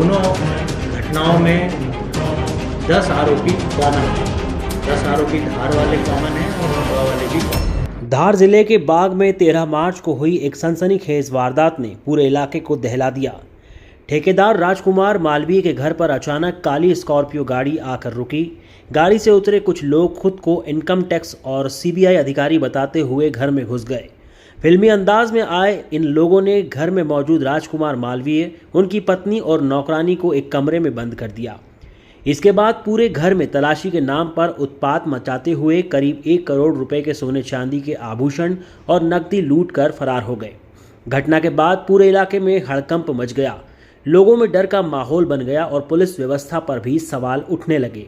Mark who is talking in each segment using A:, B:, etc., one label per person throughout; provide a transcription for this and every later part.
A: दोनों घटनाओं में 10 आरोपी कॉमन हैं। 10 आरोपी धार वाले कॉमन हैं और खंडवा वाले भी कॉमन।
B: धार जिले के बाग में 13 मार्च को हुई एक सनसनीखेज वारदात ने पूरे इलाके को दहला दिया। ठेकेदार राजकुमार मालवीय के घर पर अचानक काली स्कॉर्पियो गाड़ी आकर रुकी। गाड़ी से उतरे कुछ लोग खुद को इनकम टैक्स और सीबीआई अधिकारी बताते हुए घर में घुस गए। फिल्मी अंदाज में आए इन लोगों ने घर में मौजूद राजकुमार मालवीय, उनकी पत्नी और नौकरानी को एक कमरे में बंद कर दिया। इसके बाद पूरे घर में तलाशी के नाम पर उत्पात मचाते हुए करीब 1 करोड़ रुपए के सोने चांदी के आभूषण और नकदी लूट कर फरार हो गए। घटना के बाद पूरे इलाके में हड़कंप मच गया। लोगों में डर का माहौल बन गया और पुलिस व्यवस्था पर भी सवाल उठने लगे।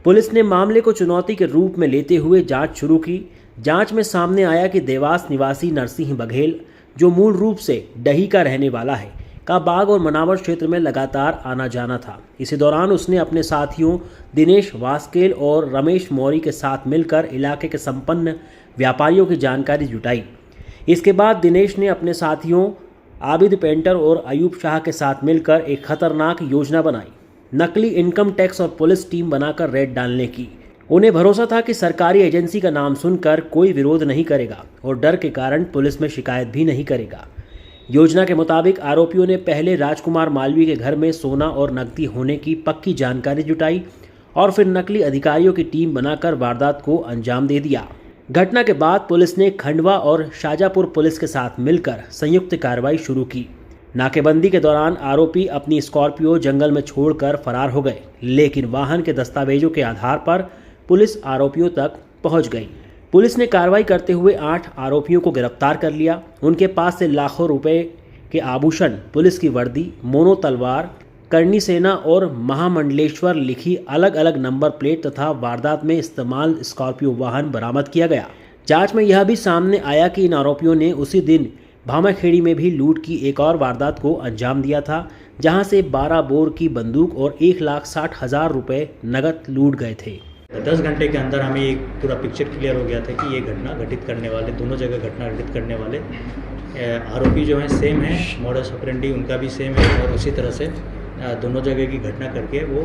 B: पुलिस ने मामले को चुनौती के रूप में लेते हुए जांच शुरू की। जांच में सामने आया कि देवास निवासी नरसिंह बघेल, जो मूल रूप से डही का रहने वाला है, का बाग और मनावर क्षेत्र में लगातार आना जाना था। इसी दौरान उसने अपने साथियों दिनेश वास्केल और रमेश मौर्य के साथ मिलकर इलाके के संपन्न व्यापारियों की जानकारी जुटाई। इसके बाद दिनेश ने अपने साथियों आबिद पेंटर और अयूब शाह के साथ मिलकर एक खतरनाक योजना बनाई। नकली इनकम टैक्स और पुलिस टीम बनाकर रेड डालने की। उन्हें भरोसा था कि सरकारी एजेंसी का नाम सुनकर कोई विरोध नहीं करेगा और डर के कारण पुलिस में शिकायत भी नहीं करेगा। योजना के मुताबिक आरोपियों ने पहले राजकुमार मालवीय के घर में सोना और नकदी होने की पक्की जानकारी जुटाई और फिर नकली अधिकारियों की टीम बनाकर वारदात को अंजाम दे दिया। घटना के बाद पुलिस ने खंडवा और शाजापुर पुलिस के साथ मिलकर संयुक्त कार्रवाई शुरू की। नाकेबंदी के दौरान आरोपी अपनी स्कॉर्पियो जंगल में छोड़कर फरार हो गए, लेकिन वाहन के दस्तावेजों के आधार पर पुलिस आरोपियों तक पहुंच गई। पुलिस ने कार्रवाई करते हुए 8 आरोपियों को गिरफ्तार कर लिया। उनके पास से लाखों रुपए के आभूषण, पुलिस की वर्दी, मोनो तलवार, करनी सेना और महामंडलेश्वर लिखी अलग अलग नंबर प्लेट तथा वारदात में इस्तेमाल स्कॉर्पियो वाहन बरामद किया गया। जांच में यह भी सामने आया कि इन आरोपियों ने उसी दिन भामाखेड़ी में भी लूट की एक और वारदात को अंजाम दिया था, जहां से 12 बोर की बंदूक और 1,60,000 रुपए नकद लूट गए थे।
A: 10 घंटे के अंदर हमें एक पूरा पिक्चर क्लियर हो गया था कि ये घटना घटित करने वाले, दोनों जगह घटना घटित करने वाले आरोपी जो हैं सेम हैं, मॉडस ऑपरेंडी उनका भी सेम है और उसी तरह से दोनों जगह की घटना करके वो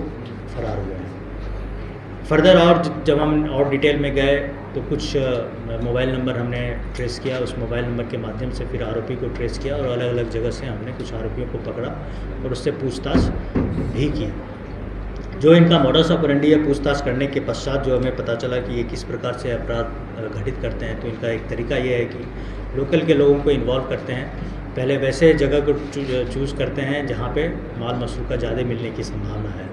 A: फरार हो गए हैं। फर्दर और जब हम और डिटेल में गए तो कुछ मोबाइल नंबर हमने ट्रेस किया। उस मोबाइल नंबर के माध्यम से फिर आरोपी को ट्रेस किया और अलग अलग जगह से हमने कुछ आरोपियों को पकड़ा और उससे पूछताछ भी की। जो इनका मॉडस ऑपरेंडी है, पूछताछ करने के पश्चात जो हमें पता चला कि ये किस प्रकार से अपराध घटित करते हैं, तो इनका एक तरीका ये है कि लोकल के लोगों को इन्वॉल्व करते हैं। पहले वैसे जगह को चूज़ करते हैं जहाँ पे माल मसरूक़ का ज़्यादा मिलने की संभावना है।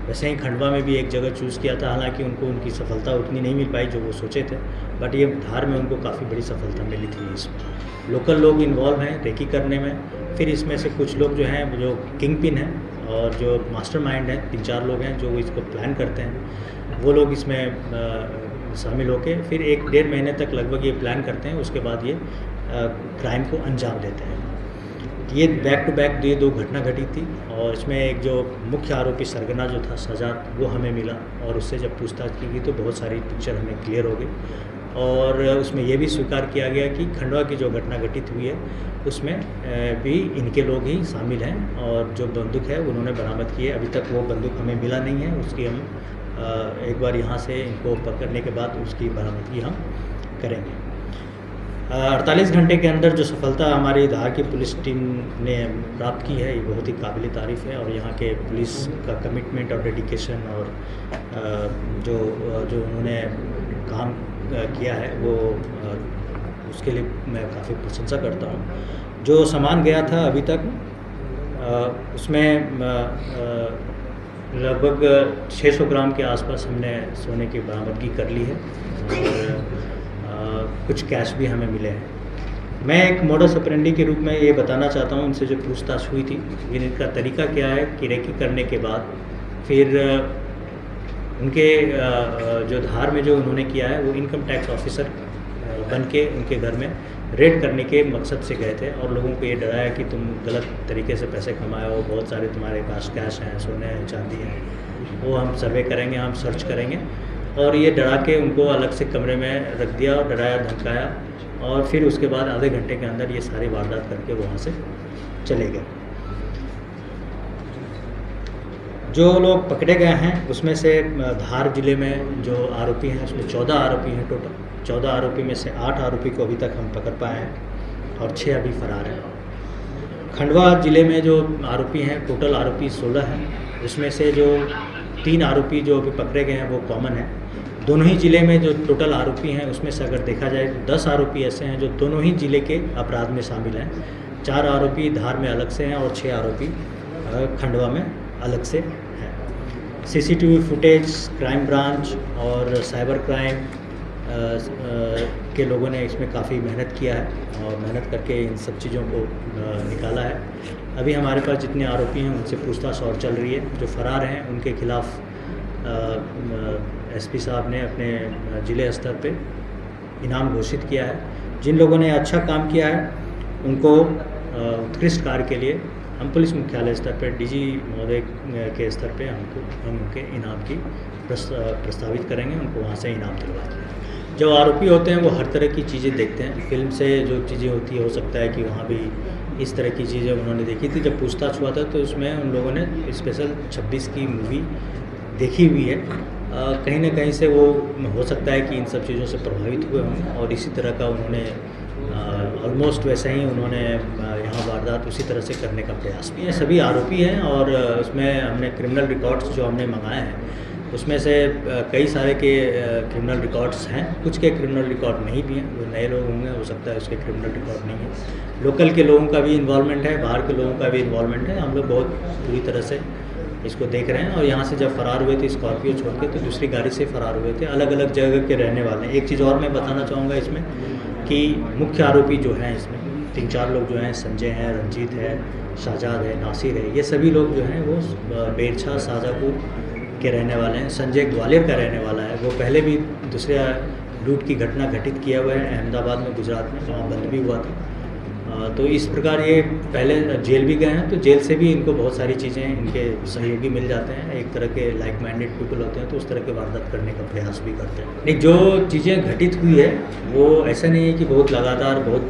A: वैसे ही खंडवा में भी एक जगह चूज़ किया था, हालांकि उनको उनकी सफलता उतनी नहीं मिल पाई जो वो सोचे थे, बट ये धार में उनको काफ़ी बड़ी सफलता मिली थी। इसमें लोकल लोग इन्वॉल्व हैं रेकी करने में। फिर इसमें से कुछ लोग जो हैं जो किंग पिन हैं और जो मास्टरमाइंड हैं, 3-4 लोग हैं जो इसको प्लान करते हैं, वो लोग इसमें शामिल होकर फिर 1-1.5 महीने तक लगभग ये प्लान करते हैं। उसके बाद ये क्राइम को अंजाम देते हैं। ये बैक टू बैक ये 2 घटना घटी थी और इसमें एक जो मुख्य आरोपी सरगना जो था सजाद, वो हमें मिला और उससे जब पूछताछ की गई तो बहुत सारी पिक्चर हमें क्लियर हो गई और उसमें ये भी स्वीकार किया गया कि खंडवा की जो घटना घटित हुई है उसमें भी इनके लोग ही शामिल हैं और जो बंदूक है उन्होंने बरामद की है। अभी तक वो बंदूक हमें मिला नहीं है, उसकी हम एक बार यहाँ से इनको पकड़ने के बाद उसकी बरामदगी हम करेंगे। 48 घंटे के अंदर जो सफलता हमारी धार की पुलिस टीम ने प्राप्त की है, ये बहुत ही काबिल तारीफ़ है और यहाँ के पुलिस का कमिटमेंट और डेडिकेशन और जो उन्होंने काम किया है वो उसके लिए मैं काफ़ी प्रशंसा करता हूँ। जो सामान गया था अभी तक उसमें लगभग 600 ग्राम के आसपास हमने सोने की बरामदगी कर ली है और कुछ कैश भी हमें मिले हैं। मैं एक मॉडस ऑपरेंडी के रूप में ये बताना चाहता हूँ, इनसे जो पूछताछ हुई थी, इनका तरीका क्या है कि रेकी करने के बाद फिर उनके जो धार में जो उन्होंने किया है वो इनकम टैक्स ऑफिसर बन के उनके घर में रेड करने के मकसद से गए थे और लोगों को ये डराया कि तुम गलत तरीके से पैसे कमाए हो, बहुत सारे तुम्हारे पास कैश हैं, सोने हैं, चांदी है, वो हम सर्वे करेंगे, हम सर्च करेंगे और ये डरा के उनको अलग से कमरे में रख दिया और डराया धमकाया और फिर उसके बाद आधे घंटे के अंदर ये सारी वारदात करके वहाँ से चले गए। जो लोग पकड़े गए हैं उसमें से धार जिले में जो आरोपी हैं उसमें 14 आरोपी हैं टोटल। 14 आरोपी में से 8 आरोपी को अभी तक हम पकड़ पाए हैं और 6 अभी फरार हैं। खंडवा जिले में जो आरोपी हैं टोटल आरोपी 16 हैं, उसमें से जो 3 आरोपी जो अभी पकड़े गए हैं वो कॉमन है। दोनों ही ज़िले में जो टोटल आरोपी हैं उसमें से अगर देखा जाए तो 10 आरोपी ऐसे हैं जो दोनों ही ज़िले के अपराध में शामिल हैं। 4 आरोपी धार में अलग से हैं और 6 आरोपी खंडवा में अलग से हैं। सीसीटीवी फुटेज क्राइम ब्रांच और साइबर क्राइम के लोगों ने इसमें काफ़ी मेहनत किया है और मेहनत करके इन सब चीज़ों को निकाला है। अभी हमारे पास जितने आरोपी हैं उनसे पूछताछ और चल रही है। जो फरार हैं उनके खिलाफ़ एसपी साहब ने अपने ज़िले स्तर पे इनाम घोषित किया है। जिन लोगों ने अच्छा काम किया है उनको उत्कृष्ट कार्य के लिए हम पुलिस मुख्यालय स्तर पर डीजी महोदय के स्तर पे हम उनके इनाम की प्रस्तावित करेंगे, उनको वहाँ से इनाम दिलवाएंगे। जो आरोपी होते हैं वो हर तरह की चीज़ें देखते हैं। फिल्म से जो चीज़ें होती है हो सकता है कि वहाँ भी इस तरह की चीज़ें उन्होंने देखी थी। जब पूछताछ हुआ था तो उसमें उन लोगों ने स्पेशल 26 की मूवी देखी हुई है। कहीं ना कहीं से वो हो सकता है कि इन सब चीज़ों से प्रभावित हुए हों और इसी तरह का उन्होंने ऑलमोस्ट वैसे ही उन्होंने यहाँ वारदात उसी तरह से करने का प्रयास किया। सभी आरोपी हैं और उसमें हमने क्रिमिनल रिकॉर्ड्स जो हमने मंगाए हैं उसमें से कई सारे के क्रिमिनल रिकॉर्ड्स हैं, कुछ के क्रिमिनल रिकॉर्ड नहीं भी हैं। जो नए लोग होंगे हो सकता है उसके क्रिमिनल रिकॉर्ड नहीं है। लोकल के लोगों का भी इन्वॉल्वमेंट है, बाहर के लोगों का भी इन्वॉल्वमेंट है। हम लोग बहुत पूरी तरह से इसको देख रहे हैं। और यहाँ से जब फरार हुए थे स्कॉर्पियो छोड़ के तो दूसरी गाड़ी से फरार हुए थे। अलग अलग जगह के रहने वाले हैं। एक चीज़ और मैं बताना चाहूँगा इसमें कि मुख्य आरोपी जो हैं इसमें 3-4 लोग जो हैं, संजय हैं, रंजीत है, शाहजाद है, नासिर है, ये सभी लोग जो हैं वो बेरछा शाहजहाँपुर के रहने वाले हैं। संजय ग्वालियर का रहने वाला है। वो पहले भी दूसरे लूट की घटना घटित किया हुआ है अहमदाबाद में, गुजरात में, वहाँ बंद भी हुआ था। तो इस प्रकार ये पहले जेल भी गए हैं, तो जेल से भी इनको बहुत सारी चीज़ें इनके सहयोगी मिल जाते हैं। एक तरह के लाइक माइंडेड पीपल होते हैं तो उस तरह के वारदात करने का प्रयास भी करते हैं। नहीं, जो चीज़ें घटित हुई है वो ऐसा नहीं है कि बहुत लगातार बहुत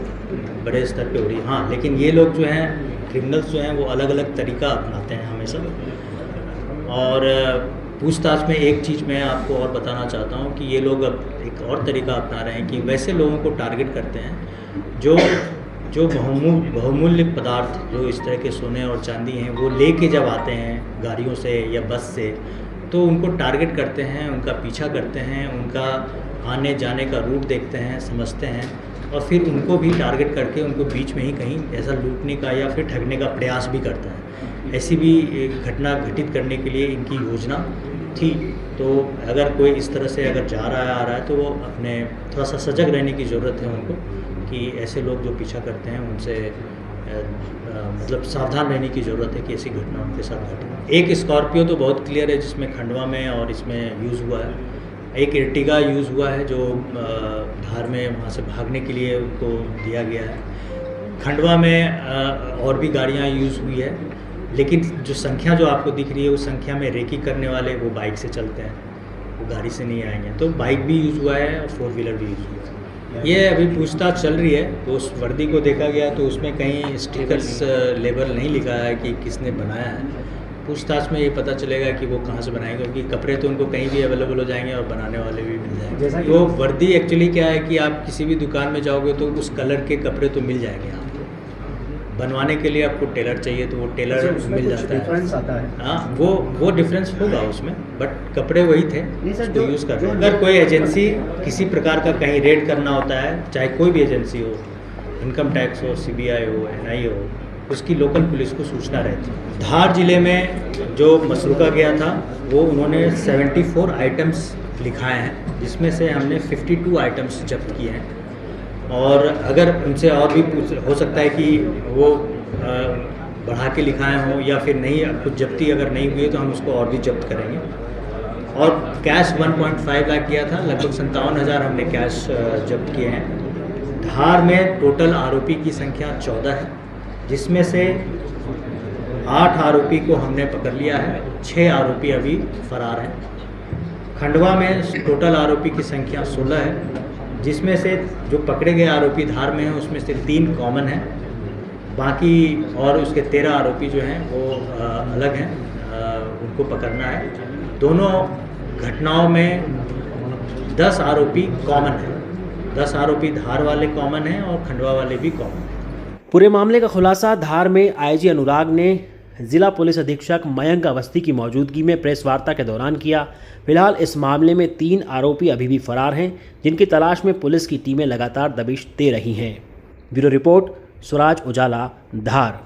A: बड़े स्तर पे हो रही है। हाँ, लेकिन ये लोग जो हैं क्रिमिनल्स जो हैं वो अलग अलग तरीका अपनाते हैं हमेशा। और पूछताछ में एक चीज़ मैं आपको और बताना चाहता हूँ कि ये लोग अब एक और तरीका अपना रहे हैं कि वैसे लोगों को टारगेट करते हैं जो बहुमूल्य पदार्थ, जो इस तरह के सोने और चांदी हैं, वो लेके जब आते हैं गाड़ियों से या बस से तो उनको टारगेट करते हैं, उनका पीछा करते हैं, उनका आने जाने का रूट देखते हैं, समझते हैं और फिर उनको भी टारगेट करके उनको बीच में ही कहीं ऐसा लूटने का या फिर ठगने का प्रयास भी करते हैं। ऐसी भी एक घटना घटित करने के लिए इनकी योजना थी। तो अगर कोई इस तरह से अगर जा रहा है आ रहा है तो वो अपने थोड़ा सा सजग रहने की ज़रूरत है उनको कि ऐसे लोग जो पीछा करते हैं उनसे मतलब सावधान रहने की ज़रूरत है कि ऐसी घटना उनके साथ घटे। एक स्कॉर्पियो तो बहुत क्लियर है जिसमें खंडवा में और इसमें यूज़ हुआ है। एक एर्टिगा यूज़ हुआ है जो धार में वहाँ से भागने के लिए उनको दिया गया है। खंडवा में और भी गाड़ियाँ यूज़ हुई है, लेकिन जो संख्या जो आपको दिख रही है उस संख्या में रेकी करने वाले वो बाइक से चलते हैं, वो गाड़ी से नहीं आएंगे। तो बाइक भी यूज़ हुआ है और 4 व्हीलर भी यूज़ हुआ है। ये अभी पूछताछ चल रही है। तो उस वर्दी को देखा गया तो उसमें कहीं स्टिकर्स लेबल नहीं लिखा है कि किसने बनाया है। पूछताछ में ये पता चलेगा कि वो कहाँ से बनाएंगे, क्योंकि कपड़े तो उनको कहीं भी अवेलेबल हो जाएंगे और बनाने वाले भी मिल जाएंगे। तो वर्दी एक्चुअली क्या है कि आप किसी भी दुकान में जाओगे तो उस कलर के कपड़े तो मिल जाएंगे आपको। बनवाने के लिए आपको टेलर चाहिए तो वो टेलर मिल जाता है। हाँ, वो डिफरेंस होगा उसमें, बट कपड़े वही थे जो यूज़ कर रहे हैं। अगर कोई एजेंसी किसी प्रकार का कहीं रेड करना होता है, चाहे कोई भी एजेंसी हो, इनकम टैक्स हो, CBI हो, NI हो, उसकी लोकल पुलिस को सूचना रहती है। धार जिले में जो मसरूका गया था वो उन्होंने 74 आइटम्स लिखाए हैं, जिसमें से हमने 52 आइटम्स जब्त किए हैं। और अगर उनसे और भी हो सकता है कि वो बढ़ा के लिखाए हों या फिर नहीं, कुछ जब्ती अगर नहीं हुई है तो हम उसको और भी जब्त करेंगे। और कैश 1.5 लाख किया था, लगभग 57,000 हमने कैश जब्त किए हैं। धार में टोटल आरोपी की संख्या 14 है, जिसमें से 8 आरोपी को हमने पकड़ लिया है, 6 आरोपी अभी फरार हैं। खंडवा में टोटल आरोपी की संख्या 16 है, जिसमें से जो पकड़े गए आरोपी धार में हैं उसमें से 3 कॉमन हैं, बाकी और उसके 13 आरोपी जो हैं वो अलग हैं। उनको इनको पकड़ना है। दोनों घटनाओं में 10 आरोपी कॉमन है, 10 आरोपी धार वाले कॉमन हैं और खंडवा वाले भी कॉमन हैं।
B: पूरे मामले का खुलासा धार में आईजी अनुराग ने जिला पुलिस अधीक्षक मयंक अवस्थी की मौजूदगी में प्रेस वार्ता के दौरान किया। फिलहाल इस मामले में 3 आरोपी अभी भी फरार हैं, जिनकी तलाश में पुलिस की टीमें लगातार दबिश दे रही हैं। ब्यूरो रिपोर्ट, स्वराज उजाला, धार।